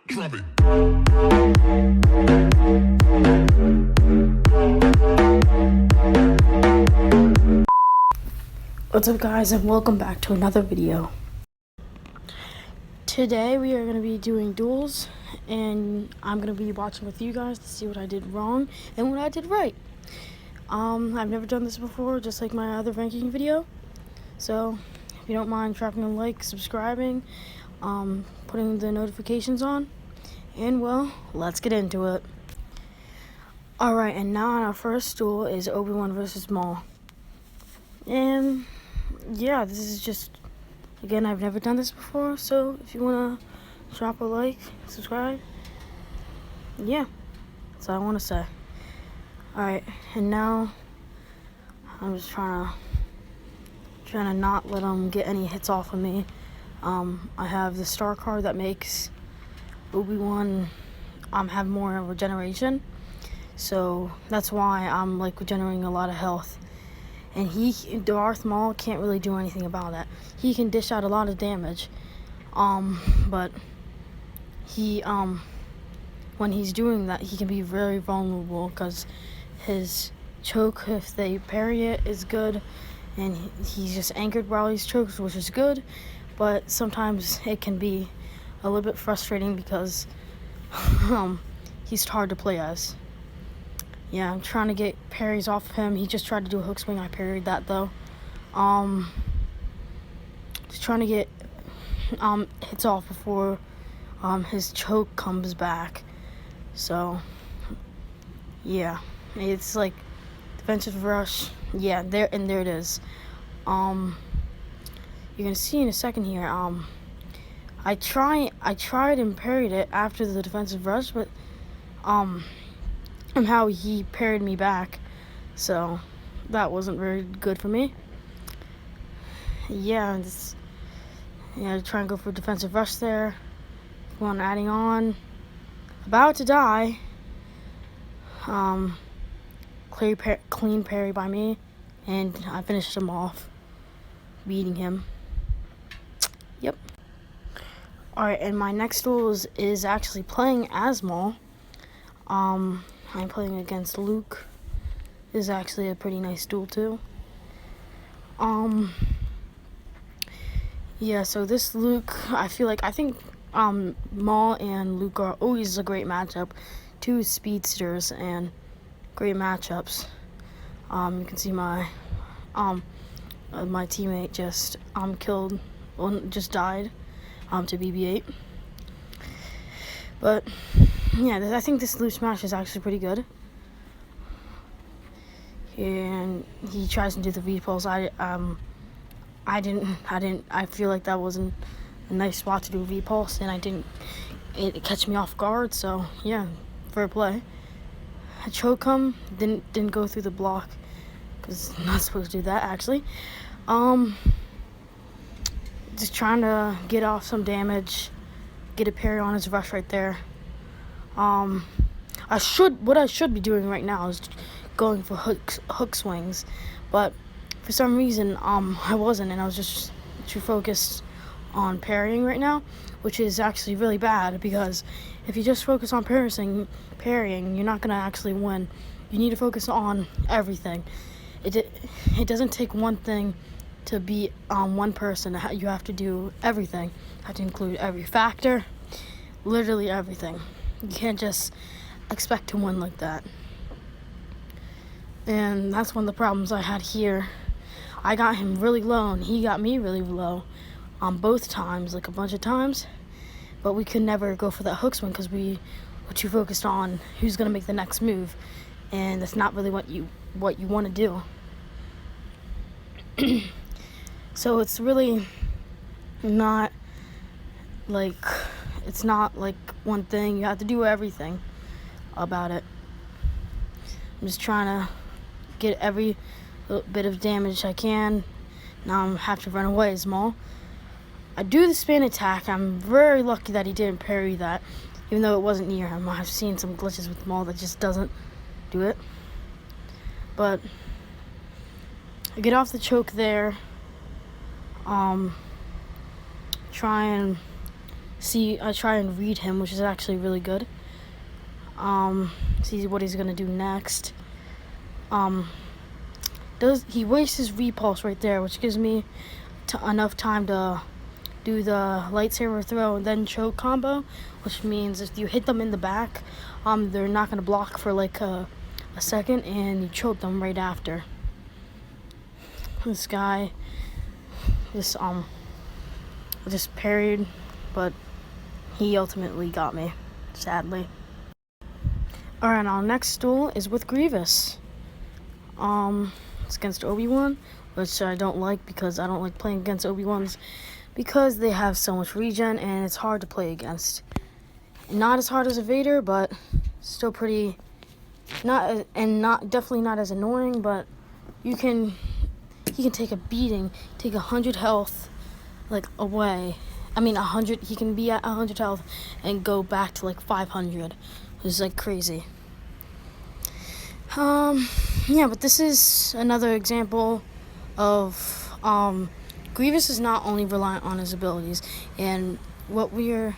Drum it. What's up, guys, and welcome back to another video. Today we are going to be doing duels, and I'm going to be watching with you guys to see what I did wrong and what I did right. I've never done this before, just like my other ranking video. So if you don't mind dropping a like, subscribing, putting the notifications on, and well, let's get into it. Alright, and now our first duel is ObiWan versus Maul. And yeah, this is just, again, I've never done this before, so if you want to drop a like, subscribe, yeah, that's all I want to say. Alright, and now I'm just trying to not let them get any hits off of me. I have the star card that makes ObiWan have more regeneration, so that's why I'm like regenerating a lot of health. And Darth Maul can't really do anything about that. He can dish out a lot of damage, but he when he's doing that, he can be very vulnerable because his choke, if they parry it, is good, and he's just anchored while he's choked, which is good. But sometimes it can be a little bit frustrating because he's hard to play as. Yeah, I'm trying to get parries off of him. He just tried to do a hook swing. I parried that, though. Just trying to get hits off before his choke comes back. So, yeah. It's like defensive rush. Yeah, there it is. You're gonna see in a second here. I tried and parried it after the defensive rush, but somehow he parried me back, so that wasn't very good for me. Yeah, try and go for a defensive rush there. One adding on, about to die. Clean parry by me, and I finished him off, beating him. Yep. Alright, and my next duel is actually playing as Maul. I'm playing against Luke. This is actually a pretty nice duel too. Yeah, so this Luke, I think Maul and Luke are always a great matchup. Two speedsters and great matchups. You can see my my teammate just just died to BB-8. But yeah, I think this Luke smash is actually pretty good. And he tries to do the V-pulse. I feel like that wasn't a nice spot to do a V-pulse, and it catch me off guard. So yeah, fair play. I choke him, didn't go through the block because I'm not supposed to do that actually. Just trying to get off some damage, get a parry on his rush right there. What I should be doing right now is going for hook swings, but for some reason I wasn't, and I was just too focused on parrying right now, which is actually really bad, because if you just focus on parrying, you're not gonna actually win. You need to focus on everything. It doesn't take one thing to beat one person. You have to do everything. You have to include every factor, literally everything. You can't just expect to win like that. And that's one of the problems I had here. I got him really low, and he got me really low on both times, like a bunch of times. But we could never go for that hook swing because we were too focused on who's gonna make the next move, and that's not really what you want to do. So it's really not like one thing. You have to do everything about it. I'm just trying to get every little bit of damage I can. Now I have to run away as Maul. I do the spin attack. I'm very lucky that he didn't parry that, even though it wasn't near him. I've seen some glitches with Maul that just doesn't do it. But I get off the choke there. Try and see, I try and read him, which is actually really good. See what he's gonna do next. He wastes his repulse right there, which gives me enough time to do the lightsaber throw and then choke combo, which means if you hit them in the back, they're not gonna block for like a second, and you choke them right after. This guy just parried, but he ultimately got me, sadly. Alright, our next duel is with Grievous. It's against ObiWan, which I don't like because I don't like playing against ObiWans because they have so much regen and it's hard to play against. Not as hard as a Vader, but still pretty definitely not as annoying, but he can take a beating, take 100 health like away. I mean 100, he can be at 100 health and go back to like 500. It's like crazy. Yeah, but this is another example of Grievous is not only reliant on his abilities, and what we are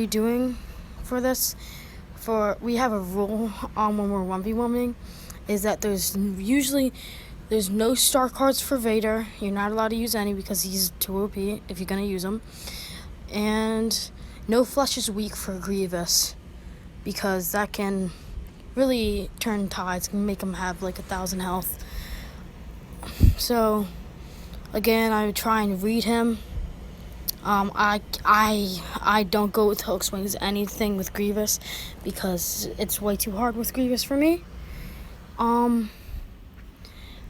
doing for this, we have a rule when we're 1v1ing, is that there's no star cards for Vader. You're not allowed to use any because he's too OP if you're gonna use him, and no flesh is weak for Grievous because that can really turn tides and make him have like 1,000 health. So again, I try and read him. I don't go with hook swings, anything with Grievous, because it's way too hard with Grievous for me.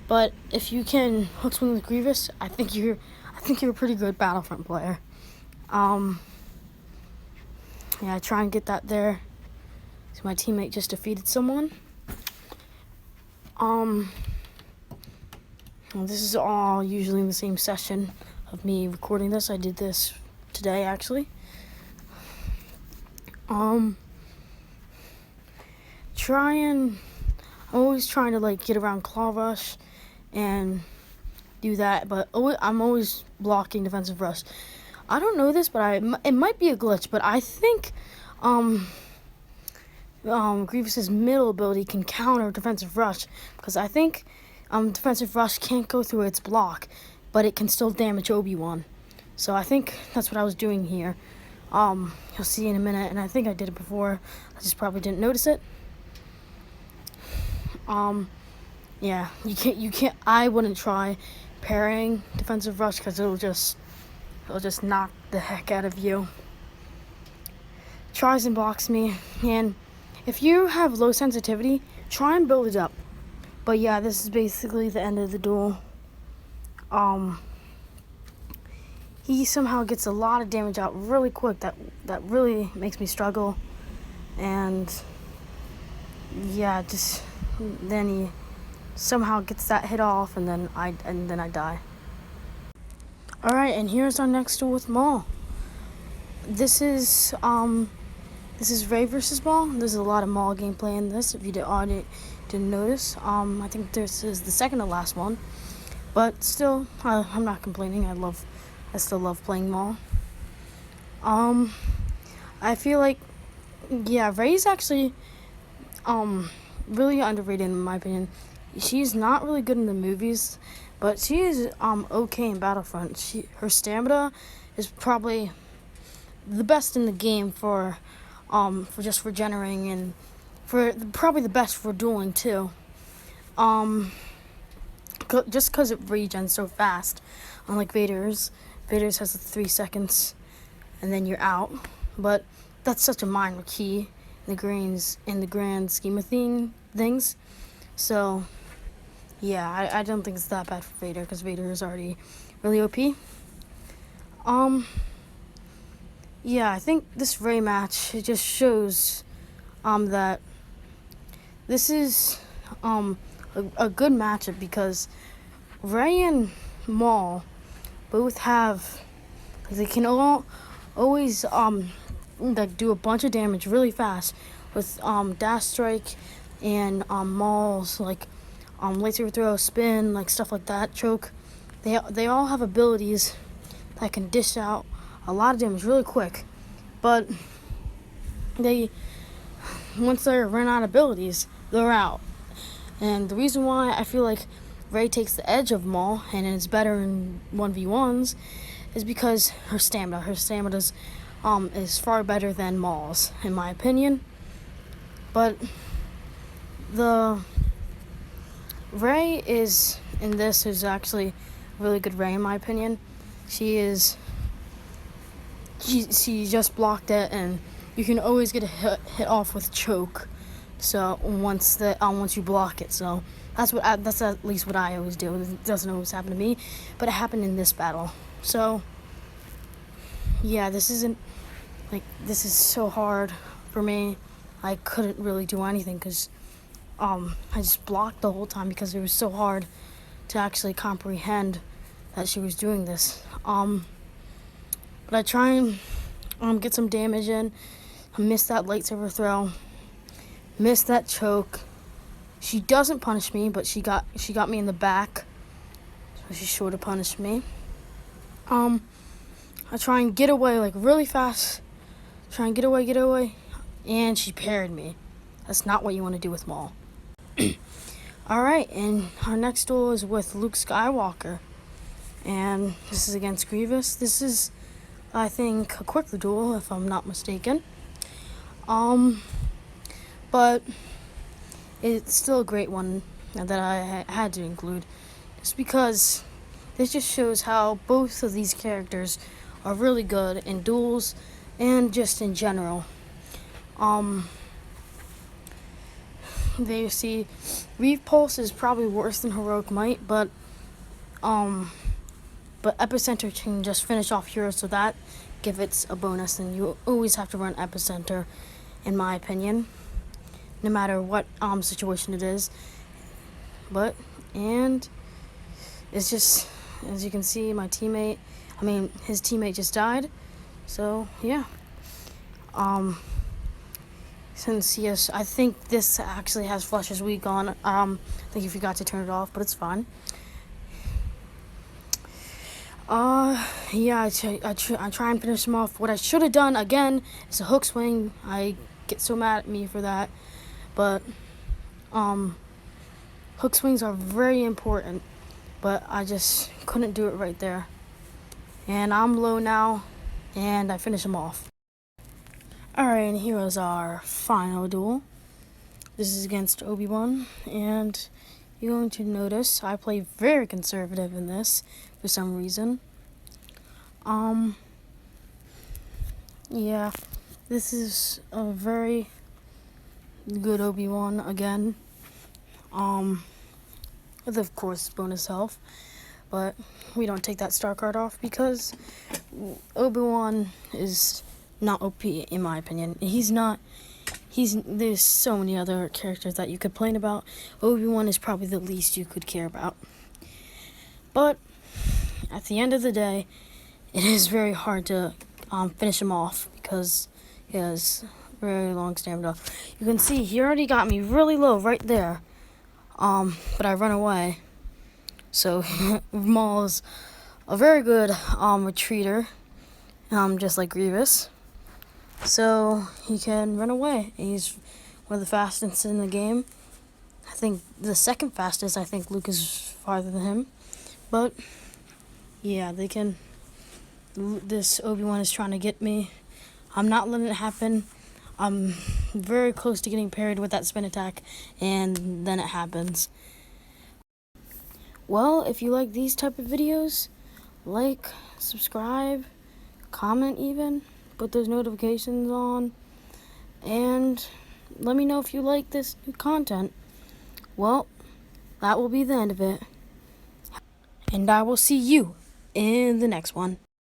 But if you can hook swing with Grievous, I think you're a pretty good Battlefront player. Yeah, I try and get that there. So my teammate just defeated someone. Well, this is all usually in the same session of me recording this. I did this today, actually. I'm always trying to like get around Claw Rush and do that, but I'm always blocking defensive rush. I don't know this, but it might be a glitch, but I think Grievous's middle ability can counter defensive rush, because I think defensive rush can't go through its block, but it can still damage ObiWan. So I think that's what I was doing here. You'll see in a minute, and I think I did it before. I just probably didn't notice it. Yeah, you can't. I wouldn't try parrying defensive rush because it'll just knock the heck out of you. Tries and blocks me, and if you have low sensitivity, try and build it up. But yeah, this is basically the end of the duel. He somehow gets a lot of damage out really quick. That really makes me struggle. And yeah, then he somehow gets that hit off, and then I die. All right, and here's our next duel with Maul. This is Ray versus Maul. There's a lot of Maul gameplay in this, if you didn't notice. I think this is the second to last one, but still, I'm not complaining. I still love playing Maul. I feel like, yeah, Ray's actually really underrated in my opinion. She's not really good in the movies, but she is okay in Battlefront. Her stamina is probably the best in the game for just regenerating, and probably the best for dueling too. Just because it regens so fast, unlike Vader's. Vader's has 3 seconds, and then you're out. But that's such a minor key in the grand scheme of things. So yeah, I don't think it's that bad for Vader, because Vader is already really OP. Yeah, I think this Rey match, it just shows that this is a good matchup, because Rey and Maul both they can always like do a bunch of damage really fast with dash strike and Maul's like lightsaber throw, spin, like stuff like that, choke. They all have abilities that can dish out a lot of damage really quick. but once they run out of abilities, they're out. And the reason why I feel like Ray takes the edge of Maul and is better in 1v1s is because her stamina. Her stamina is far better than Maul's, in my opinion. But the Ray is actually a really good Ray, in my opinion. She just blocked it, and you can always get a hit off with choke. So once you block it, so that's at least what I always do. It doesn't always happen to me, but it happened in this battle. So yeah, this is so hard for me. I couldn't really do anything because I just blocked the whole time because it was so hard to actually comprehend that she was doing this. But I try and get some damage in. I missed that lightsaber throw. Missed that choke. She doesn't punish me, but she got me in the back, so she should have punished me. I try and get away like really fast. Try and get away, and she parried me. That's not what you want to do with Maul. All right, and our next duel is with Luke Skywalker, and this is against Grievous. This is, I think, a quicker duel if I'm not mistaken. But it's still a great one that I had to include, just because this just shows how both of these characters are really good in duels and just in general. They see Reeve Pulse is probably worse than Heroic Might, but Epicenter can just finish off heroes, so that gives it a bonus, and you always have to run Epicenter, in my opinion, no matter what situation it is. And it's just, as you can see, his teammate just died. So yeah. Since yes, I think this actually has Flusher's Weak on. I think you forgot to turn it off, but it's fine. Yeah, I try and finish him off. What I should have done again is a hook swing. I get so mad at me for that, but hook swings are very important, but I just couldn't do it right there. And I'm low now, and I finish him off. Alright, and here is our final duel. This is against ObiWan, and you're going to notice I play very conservative in this for some reason. Yeah, this is a very good ObiWan again. With of course bonus health, but we don't take that star card off because ObiWan is not OP, in my opinion. There's so many other characters that you could complain about. ObiWan is probably the least you could care about. But at the end of the day, it is very hard to finish him off because he has very long stamina. You can see he already got me really low right there. But I run away. So Maul is a very good retreater, just like Grievous. So he can run away. He's one of the fastest in the game. I think the second fastest. I think Luke is farther than him. But yeah, this ObiWan is trying to get me. I'm not letting it happen. I'm very close to getting parried with that spin attack, and then it happens. Well, if you like these type of videos, like, subscribe, comment even, put those notifications on, and let me know if you like this new content. Well, that will be the end of it, and I will see you in the next one.